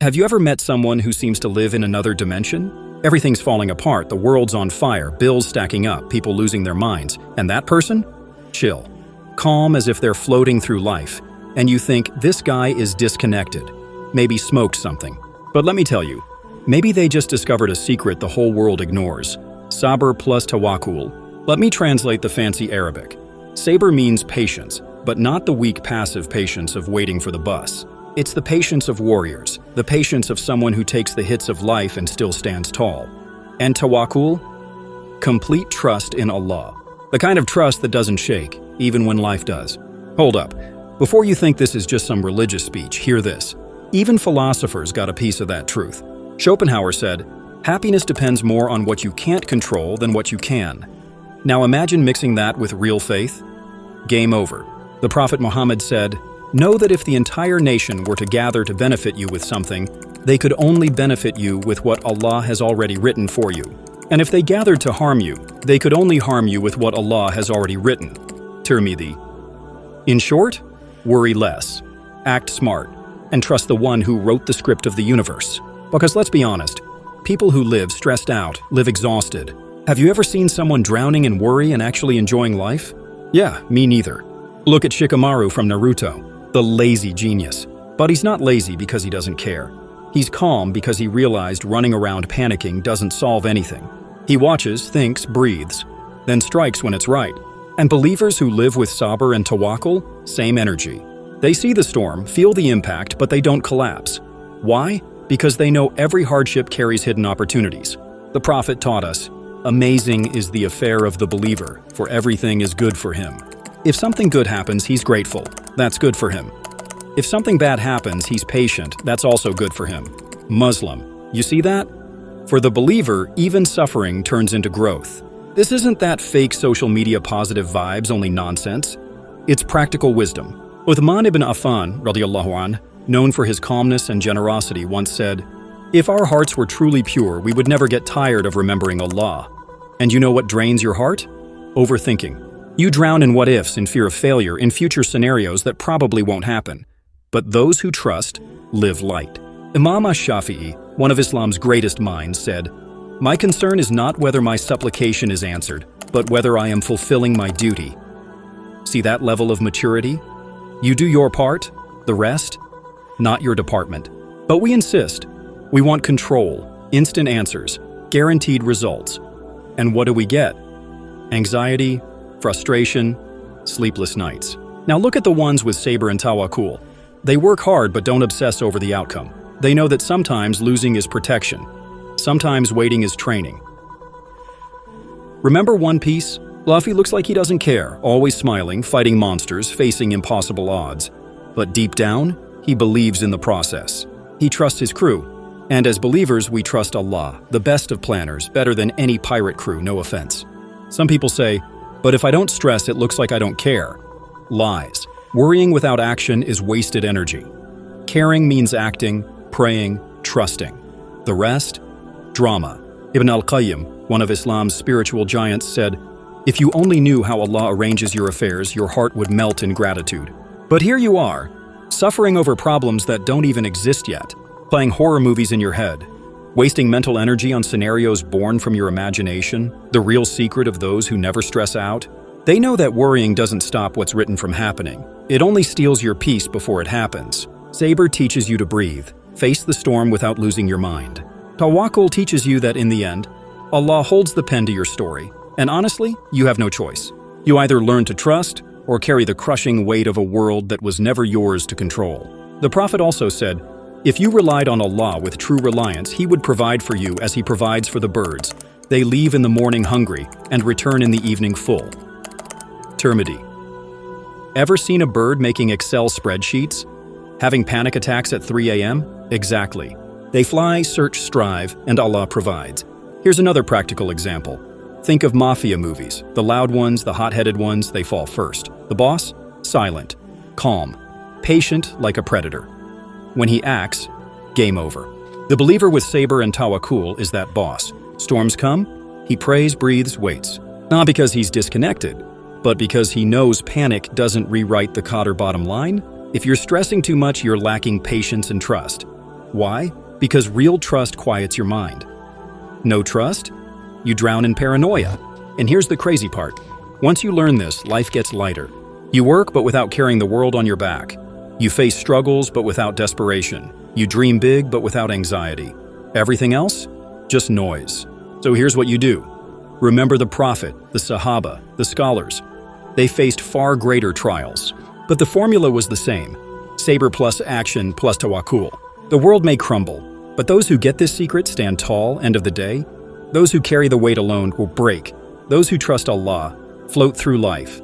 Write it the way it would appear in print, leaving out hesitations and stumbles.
Have you ever met someone who seems to live in another dimension? Everything's falling apart, the world's on fire, bills stacking up, people losing their minds. And that person? Chill. Calm as if they're floating through life. And you think, this guy is disconnected. Maybe smoked something. But let me tell you, maybe they just discovered a secret the whole world ignores. Sabr plus Tawakkul. Let me translate the fancy Arabic. Sabr means patience, but not the weak passive patience of waiting for the bus. It's the patience of warriors, the patience of someone who takes the hits of life and still stands tall. And Tawakkul? Complete trust in Allah. The kind of trust that doesn't shake, even when life does. Hold up. Before you think this is just some religious speech, hear this. Even philosophers got a piece of that truth. Schopenhauer said, happiness depends more on what you can't control than what you can. Now imagine mixing that with real faith. Game over. The Prophet Muhammad said, know that if the entire nation were to gather to benefit you with something, they could only benefit you with what Allah has already written for you. And if they gathered to harm you, they could only harm you with what Allah has already written. Tirmidhi. In short, worry less, act smart, and trust the one who wrote the script of the universe. Because let's be honest, people who live stressed out, live exhausted. Have you ever seen someone drowning in worry and actually enjoying life? Yeah, me neither. Look at Shikamaru from Naruto. The lazy genius. But he's not lazy because he doesn't care. He's calm because he realized running around panicking doesn't solve anything. He watches, thinks, breathes, then strikes when it's right. And believers who live with Sabr and Tawakkul, same energy. They see the storm, feel the impact, but they don't collapse. Why? Because they know every hardship carries hidden opportunities. The Prophet taught us, amazing is the affair of the believer, for everything is good for him. If something good happens, he's grateful. That's good for him. If something bad happens, he's patient. That's also good for him. Muslim. You see that? For the believer, even suffering turns into growth. This isn't that fake social media positive vibes, only nonsense. It's practical wisdom. Uthman ibn Affan, radiyallahu anh, known for his calmness and generosity, once said, if our hearts were truly pure, we would never get tired of remembering Allah. And you know what drains your heart? Overthinking. You drown in what-ifs, in fear of failure, in future scenarios that probably won't happen. But those who trust live light. Imam ash-Shafi'i, one of Islam's greatest minds, said, my concern is not whether my supplication is answered, but whether I am fulfilling my duty. See that level of maturity? You do your part, the rest, not your department. But we insist. We want control, instant answers, guaranteed results. And what do we get? Anxiety, frustration, sleepless nights. Now look at the ones with Sabr and Tawakkul. They work hard but don't obsess over the outcome. They know that sometimes losing is protection. Sometimes waiting is training. Remember One Piece? Luffy looks like he doesn't care, always smiling, fighting monsters, facing impossible odds. But deep down, he believes in the process. He trusts his crew. And as believers, we trust Allah, the best of planners, better than any pirate crew, no offense. Some people say, but if I don't stress, it looks like I don't care. Lies. Worrying without action is wasted energy. Caring means acting, praying, trusting. The rest? Drama. Ibn al-Qayyim, one of Islam's spiritual giants, said, if you only knew how Allah arranges your affairs, your heart would melt in gratitude. But here you are, suffering over problems that don't even exist yet, playing horror movies in your head, wasting mental energy on scenarios born from your imagination, the real secret of those who never stress out. They know that worrying doesn't stop what's written from happening. It only steals your peace before it happens. Sabr teaches you to breathe, face the storm without losing your mind. Tawakkul teaches you that in the end, Allah holds the pen to your story, and honestly, you have no choice. You either learn to trust or carry the crushing weight of a world that was never yours to control. The Prophet also said, if you relied on Allah with true reliance, He would provide for you as He provides for the birds. They leave in the morning hungry and return in the evening full. Tirmidhi. Ever seen a bird making Excel spreadsheets? Having panic attacks at 3 a.m.? Exactly. They fly, search, strive, and Allah provides. Here's another practical example. Think of mafia movies. The loud ones, the hot-headed ones, they fall first. The boss? Silent, calm, patient like a predator. When he acts, game over. The believer with Sabr and Tawakkul is that boss. Storms come, he prays, breathes, waits. Not because he's disconnected, but because he knows panic doesn't rewrite the Qadr bottom line. If you're stressing too much, you're lacking patience and trust. Why? Because real trust quiets your mind. No trust? You drown in paranoia. And here's the crazy part. Once you learn this, life gets lighter. You work but without carrying the world on your back. You face struggles but without desperation. You dream big but without anxiety. Everything else? Just noise. So here's what you do. Remember the Prophet, the Sahabah, the scholars. They faced far greater trials. But the formula was the same. Sabr plus action plus tawakkul. The world may crumble, but those who get this secret stand tall. End of the day. Those who carry the weight alone will break. Those who trust Allah float through life.